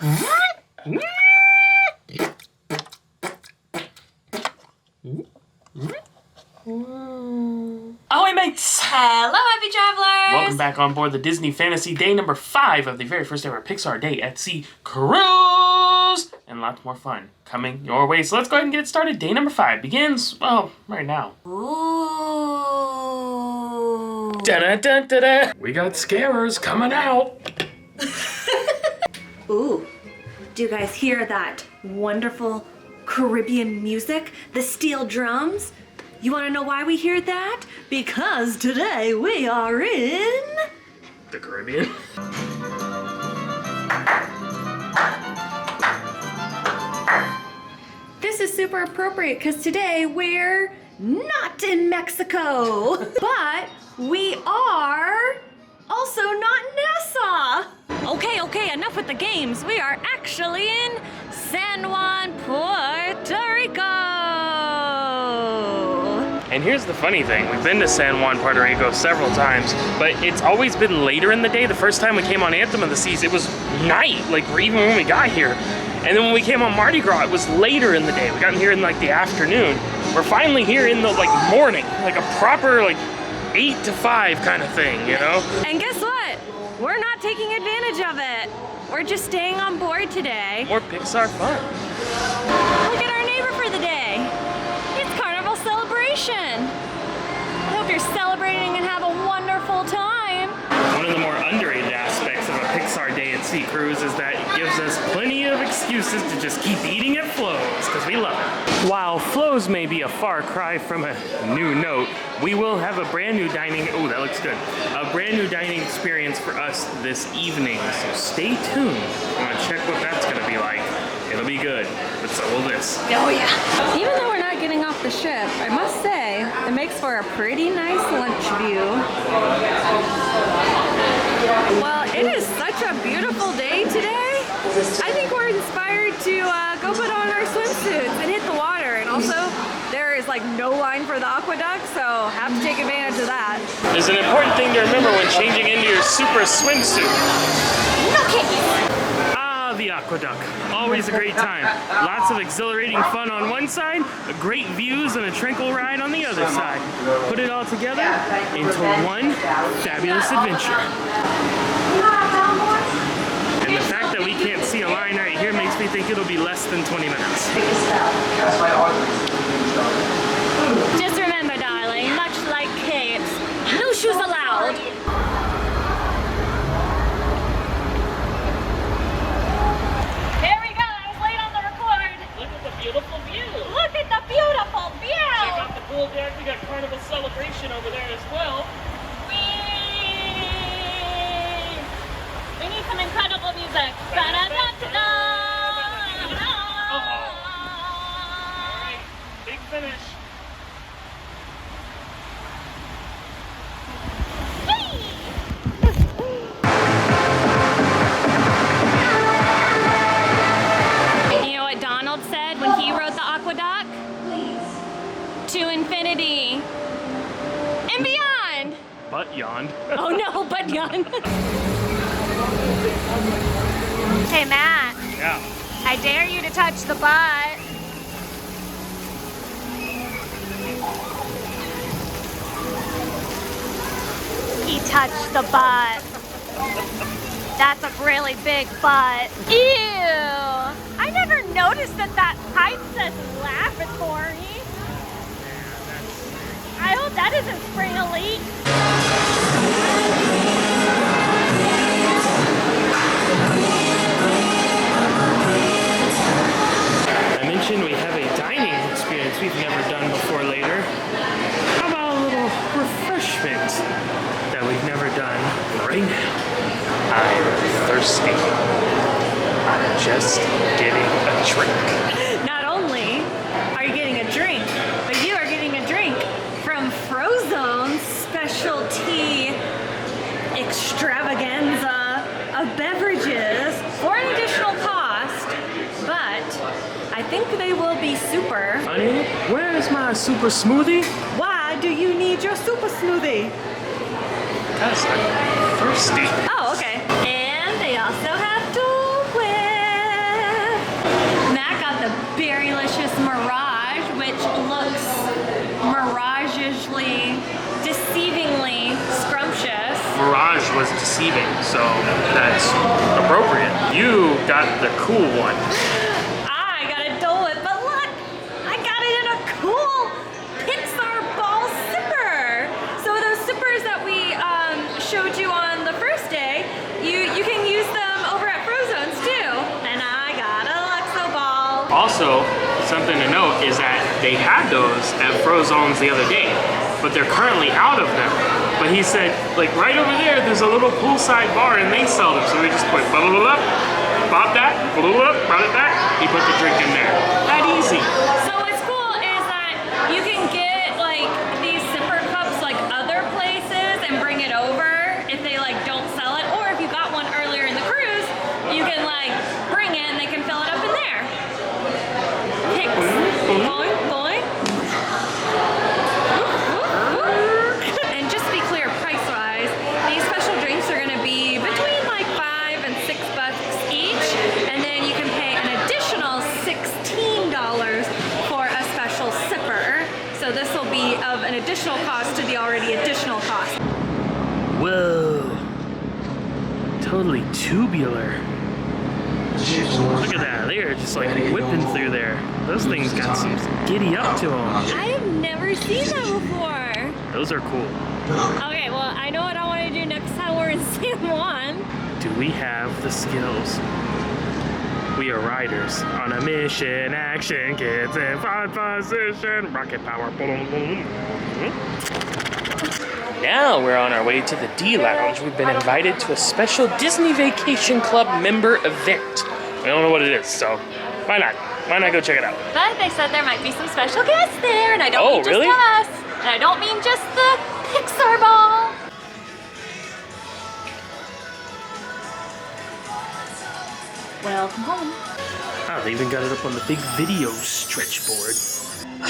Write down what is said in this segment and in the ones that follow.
Ahoy, mates! Hello, happy travelers! Welcome back on board the Disney Fantasy Day number 5 of the very first ever Pixar Day at Sea cruise! And lots more fun coming your way. So let's go ahead and get it started. Day number 5 begins, well, right now. Ooh. Da-da-da-da-da! We got scarers coming out! Ooh. Do you guys hear that wonderful Caribbean music? The steel drums? You want to know why we hear that? Because today we are in... The Caribbean? This is super appropriate because today we're not in Mexico, but we are also not in Nassau. Okay, enough with the games. We are actually in San Juan, Puerto Rico. And here's the funny thing, we've been to San Juan, Puerto Rico several times, but it's always been later in the day. The first time we came on Anthem of the Seas, it was night, like even when we got here. And then when we came on Mardi Gras, it was later in the day. We got here in like the afternoon. We're finally here in the like morning, like a proper like 8 to 5 kind of thing, you know? And guess what? We're not taking advantage of it. We're just staying on board today. More Pixar fun. Look at our neighbor for the day. It's Carnival Celebration. I hope you're celebrating and have a wonderful time. One of the more underrated aspects of a Pixar Day at Sea cruise is that it gives us plenty of excuses to just keep eating at Flo's, because we love it. While Flo's may be a far cry from a new note, we will have a brand new dining, oh that looks good, a brand new dining experience for us this evening, so stay tuned. I want to check what that's going to be like. It'll be good, but so will this. Oh yeah. Even though we're not getting off the ship, I must say, it makes for a pretty nice lunch view. Well, it is such a beautiful day today. I think we're inspired to go put on our swimsuits and hit the water. And also, there is like no line for the AquaDuck, so have to take advantage of that. There's an important thing to remember when changing into your super swimsuit. The AquaDuck. Always a great time. Lots of exhilarating fun on one side, great views and a tranquil ride on the other side. Put it all together into one fabulous adventure. And the fact that we can't see a line right here makes me think it'll be less than 20 minutes. Just remember, darling, much like capes, no shoes allowed. Beautiful view. Look at the beautiful view. Check out the pool deck. We got Carnival Celebration over there as well. We need some incredible music. Alright, big finish. Said when he wrote the AquaDuck, to infinity and beyond. But yawned. Oh no, but yawned. Hey Matt. Yeah. I dare you to touch the butt. He touched the butt. That's a really big butt. Ew! I never noticed that pipe says lavatory. I hope that isn't spring elite. I mentioned we have a dining experience we've never done before later. How about a little refreshment that we've never done right now? I'm thirsty. I'm just getting a drink. Not only are you getting a drink, but you are getting a drink from Frozone's specialty extravaganza of beverages for an additional cost, but I think they will be super. Honey, where's my super smoothie? Why do you need your super smoothie? Because I'm thirsty. Oh, okay. And they also have Dole Whip. receiving, so that's appropriate. You got the cool one. I got a Dole Whip, but look, I got it in a cool Pixar ball sipper. So those sippers that we showed you on the first day, you can use them over at Frozones too. And I got a Luxo Ball. Also, something to note is that they had those at Frozones the other day, but they're currently out of them. But he said, like right over there, there's a little poolside bar and they sell them. So we just put blah, blah, blah, bought that, blah, blah, brought it back. He put the drink in there. That easy. So what's cool is that you can get like these sipper cups like other places and bring it over if they like don't sell it, or if you got one earlier in the cruise, you can like bring it and they can fill it up in there. Picks. Boing, boing. And just to be clear, price-wise, these special drinks are gonna be between like $5 and $6 each, and then you can pay an additional $16 for a special sipper. So this will be of an additional cost to the already additional cost. Whoa. Totally tubular. Look at that. They are just like whipping through there. Those things got some giddy up to them. I have never seen that before. Those are cool. Okay, well, I know what I want to do next time we're in San Juan. Do we have the skills? We are riders on a mission, action, kids in front position, rocket power, boom, boom. Now we're on our way to the D Lounge. We've been invited to a special Disney Vacation Club member event. I don't know what it is, so why not? Why not go check it out? But they said there might be some special guests there, and I don't mean just really? us. And I don't mean just the Pixar ball. Welcome home. Oh, they even got it up on the big video stretch board.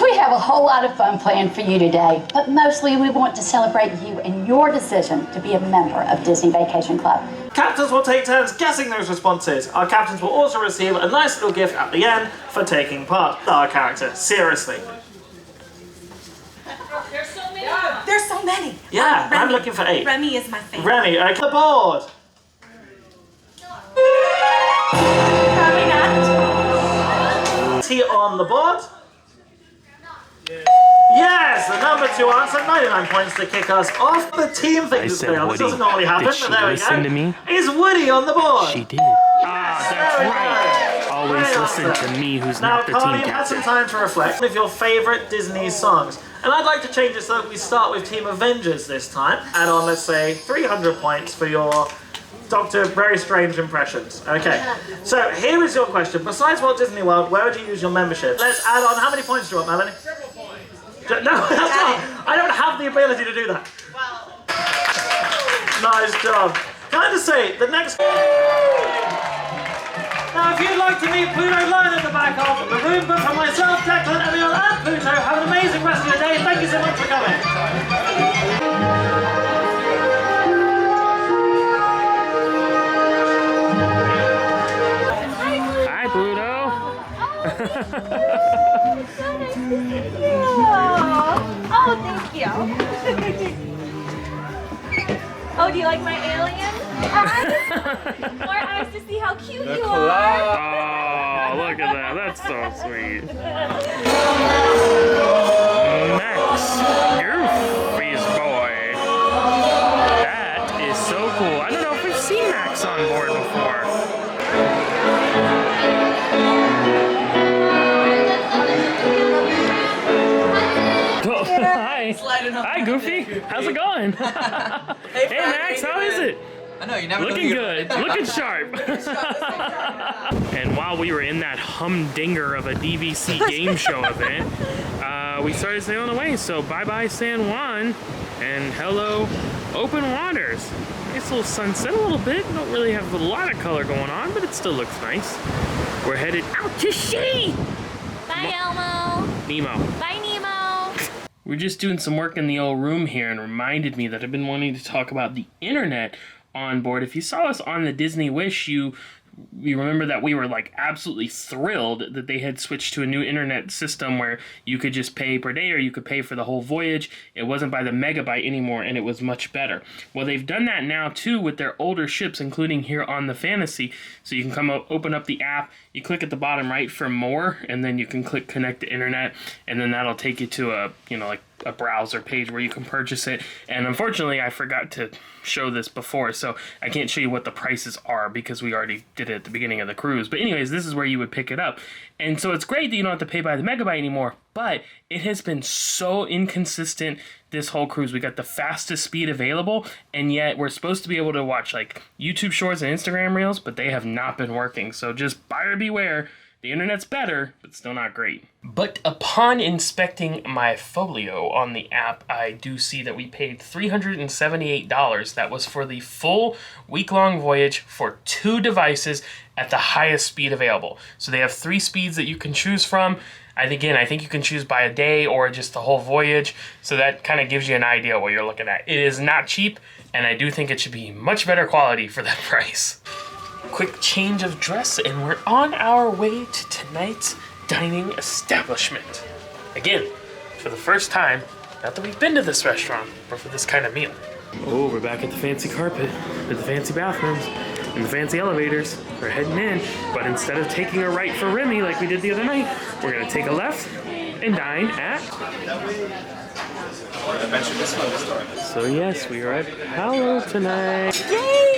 We have a whole lot of fun planned for you today, but mostly we want to celebrate you and your decision to be a member of Disney Vacation Club. Captains will take turns guessing those responses. Our captains will also receive a nice little gift at the end for taking part. Our character, seriously. There's so many. There's so many. Yeah, I'm looking for 8. Remy is my favorite. Remy, okay. The board. Probably not. T on the board. Yes, the number 2 answer, 99 points to kick us off. The team thing I is said clear. This Woody. doesn't normally happen, Did she but there we listen go. to me? Is Woody on the board? She did. Yes, That's there we right. go. Always Great listen answer. to me, who's Now, not the team Carly, you've had some captain. time to reflect on your favourite Disney songs. And I'd like to change it so that we start with Team Avengers this time. Add on, let's say, 300 points for your Doctor Very Strange impressions. Okay, so here is your question. Besides Walt Disney World, where would you use your membership? Let's add on, how many points do you want, Melanie? Several points. No, that's not. I don't have the ability to do that. Wow. Nice job. Can I just say, the next... Now, if you'd like to meet Pluto, line at the back of the room, but for myself, Declan, Emil, and Pluto, have an amazing rest of your day. Thank you so much for coming. Hi, Pluto. Oh, thank you. Oh, do you like my alien eyes? More eyes to see how cute you are. Oh, look at that. That's so sweet. Max, Goofy's boy. That is so cool. I don't know if we've seen Max on board before. Hi. Hi, Goofy. How's it going? Hey, Max, how is it? I know, you never Looking good. Looking sharp. And while we were in that humdinger of a DVC game show event, we started sailing away. So bye-bye San Juan and hello open waters. Nice little sunset a little bit. Don't really have a lot of color going on, but it still looks nice. We're headed out to sea. Bye, Elmo. Nemo. Bye, Nemo. We're just doing some work in the old room here and reminded me that I've been wanting to talk about the internet on board. If you saw us on the Disney Wish, you we remember that we were like absolutely thrilled that they had switched to a new internet system where you could just pay per day or you could pay for the whole voyage. It wasn't by the megabyte anymore, and it was much better. Well, they've done that now too with their older ships, including here on the Fantasy. So you can come open up the app, you click at the bottom right for more, and then you can click connect to internet, and then that'll take you to a, you know, like a browser page where you can purchase it. And unfortunately, I forgot to show this before, so I can't show you what the prices are because we already did it at the beginning of the cruise. But anyways, this is where you would pick it up. And so it's great that you don't have to pay by the megabyte anymore, but it has been so inconsistent this whole cruise. We got the fastest speed available, and yet we're supposed to be able to watch like YouTube shorts and Instagram reels, but they have not been working. So just buyer beware. The internet's better, but still not great. But upon inspecting my folio on the app, I do see that we paid $378. That was for the full week-long voyage for 2 devices at the highest speed available. So they have 3 speeds that you can choose from. I think you can choose by a day or just the whole voyage. So that kind of gives you an idea what you're looking at. It is not cheap, and I do think it should be much better quality for that price. Quick change of dress, and we're on our way to tonight's dining establishment. Again, for the first time, not that we've been to this restaurant, but for this kind of meal. Oh, we're back at the fancy carpet, with the fancy bathrooms, and the fancy elevators. We're heading in, but instead of taking a right for Remy like we did the other night, we're gonna take a left and dine at... So yes, we are at Palo tonight. Yay!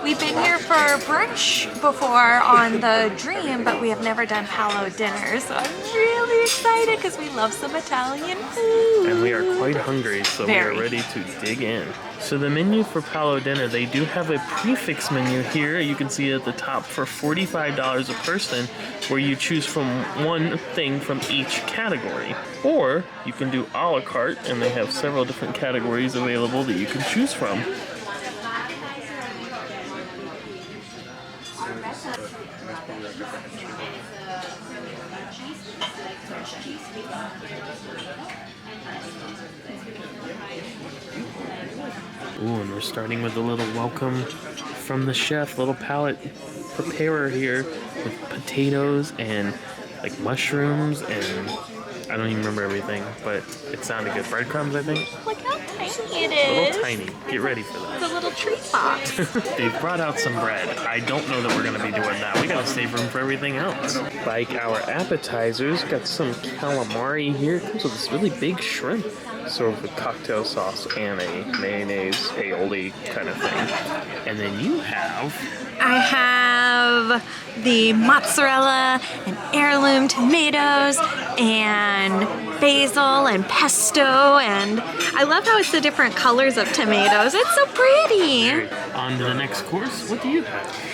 We've been here for brunch before on the Dream, but we have never done Palo dinner, so I'm really excited because we love some Italian food. And we are quite hungry, so we are ready to dig in. So the menu for Palo dinner, they do have a prefix menu here. You can see it at the top for $45 a person, where you choose from one thing from each category. Or you can do a la carte, and they have several different categories available that you can choose from. Ooh, and we're starting with a little welcome from the chef, little palate preparer here with potatoes and like mushrooms and I don't even remember everything, but it sounded good. Breadcrumbs, I think. Look how tiny it A is. little tiny. Get ready for that. It's a little treat box. They've brought out some bread. I don't know that we're going to be doing that. We got to save room for everything else. Like our appetizers, got some calamari here. It comes with this really big shrimp. Served with cocktail sauce and a mayonnaise aioli kind of thing. And then you have... I have the mozzarella and heirloom tomatoes and basil and pesto, and I love how it's the different colors of tomatoes. It's so pretty. On to the next course. What do you have?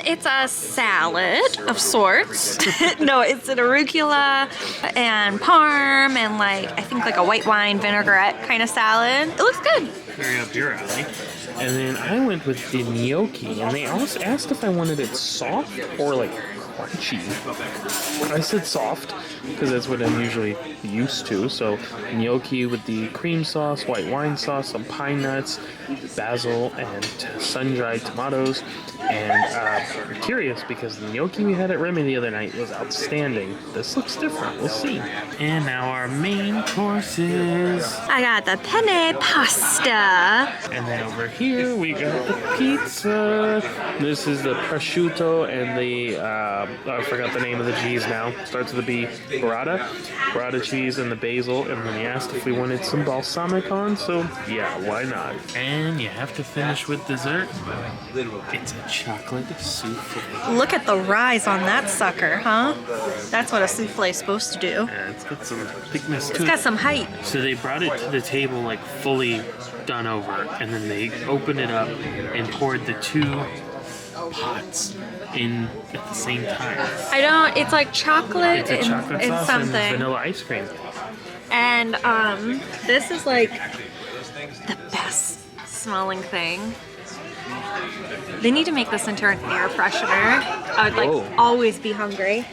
It's a salad of sorts. No, it's an arugula and parm and I think like a white wine vinaigrette kind of salad. It looks good. Very up your alley. And then I went with the gnocchi, and they also asked if I wanted it soft or like crunchy. I said soft because that's what I'm usually used to. So gnocchi with the cream sauce, white wine sauce, some pine nuts, basil, and sun-dried tomatoes. And I'm curious because the gnocchi we had at Remy the other night was outstanding. This looks different. We'll see. And now our main courses. I got the penne pasta. And then over here we got the pizza. This is the prosciutto and the I forgot the name of the cheese now. Starts with a B. Burrata cheese and the basil. And then he asked if we wanted some balsamic on. So yeah, why not? And you have to finish with dessert. It's a chocolate souffle. Look at the rise on that sucker, huh? That's what a souffle is supposed to do. Yeah, it's got some thickness to it. It's got some height. So they brought it to the table like fully done over, and then they opened it up and poured the 2 pots in at the same time. It's like chocolate, It's a chocolate and sauce something. and vanilla ice cream. And this is like the best smelling thing. They need to make this into an air freshener. I would always be hungry.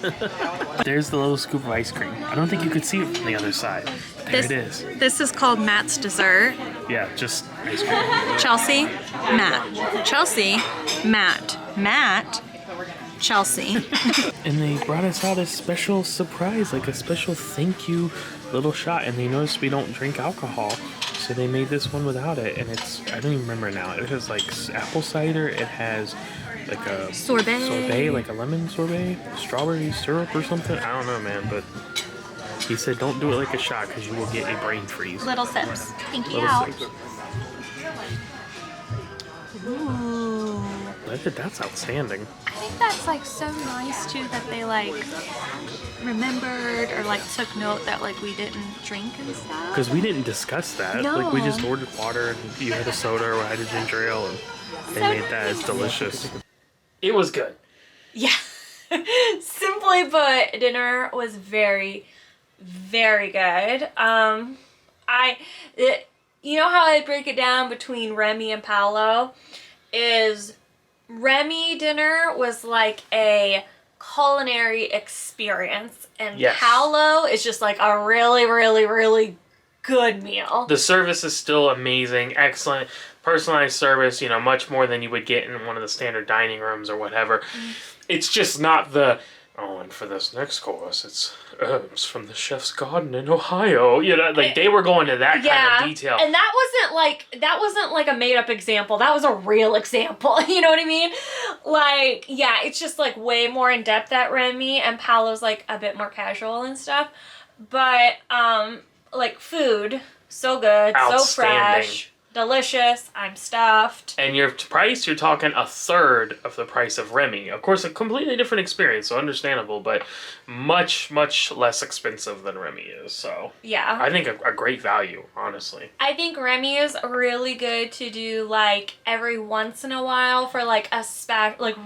There's the little scoop of ice cream. I don't think you could see it from the other side. There it is. This is called Matt's dessert. Yeah, just ice cream. Chelsea, Matt. Chelsea, Matt. Matt, Chelsea. And they brought us out a special surprise, like a special thank you little shot. And they noticed we don't drink alcohol, so they made this one without it. And it's, I don't even remember now. It has like apple cider. It has like a sorbet, like a lemon sorbet, strawberry syrup or something. I don't know, man, but he said don't do it like a shot because you will get a brain freeze. Little sips. Pinky Little out. sips. Ooh. That's outstanding. I think that's like so nice too that they like remembered or like took note that like we didn't drink and stuff. Because we didn't discuss that. No. Like we just ordered water and you had a soda or I had a ginger ale and they made that. It's delicious. It was good. Yeah. Simply put, dinner was very, very good. You know how I break it down between Remy and Palo? Is Remy dinner was like a culinary experience, and Yes. Palo is just like a really, really, really good meal. The service is still amazing, excellent, personalized service, you know, much more than you would get in one of the standard dining rooms or whatever. It's just not the, oh, and for this next course, it's herbs from the chef's garden in Ohio. You know, like they were going to that kind of detail. And that wasn't like a made up example. That was a real example. You know what I mean? Like, yeah, it's just like way more in depth at Remy, and Palo's like a bit more casual and stuff. But like food, so good, so fresh, delicious. I'm stuffed. And your price, you're talking a third of the price of Remy. Of course, a completely different experience, so understandable, but much, much less expensive than Remy is. So Yeah. I think a great value, honestly. I think Remy is really good to do like every once in a while for like a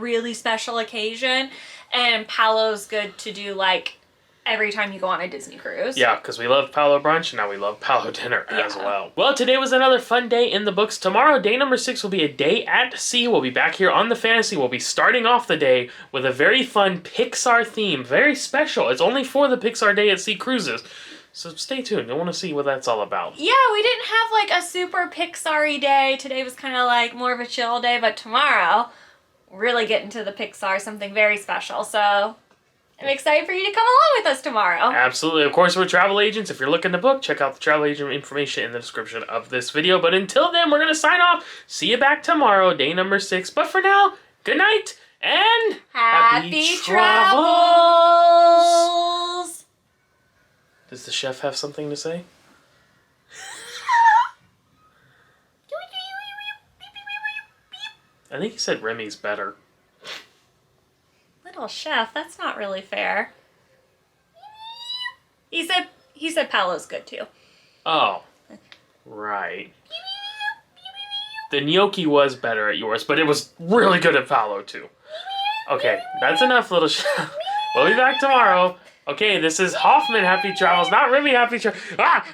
really special occasion, and Palo's good to do like every time you go on a Disney cruise. Yeah, because we love Palo brunch, and now we love Palo dinner as well. Well, today was another fun day in the books. Tomorrow, day number 6, will be a day at sea. We'll be back here on the Fantasy. We'll be starting off the day with a very fun Pixar theme. Very special. It's only for the Pixar Day at Sea cruises. So stay tuned. You'll want to see what that's all about. Yeah, we didn't have like a super Pixar-y day. Today was kind of like more of a chill day, but tomorrow, really get into the Pixar, something very special. So I'm excited for you to come along with us tomorrow. Absolutely. Of course, we're travel agents. If you're looking to book, check out the travel agent information in the description of this video. But until then, we're going to sign off. See you back tomorrow, day number 6. But for now, good night and Happy travels! Does the chef have something to say? I think he said Remy's better. Little chef, that's not really fair. He said Palo's good too. Oh, right. The gnocchi was better at yours, but it was really good at Palo too. Okay, that's enough, little chef. We'll be back tomorrow. Okay, this is Hoffman Happy Travels, not Remy Happy Travels. Ah!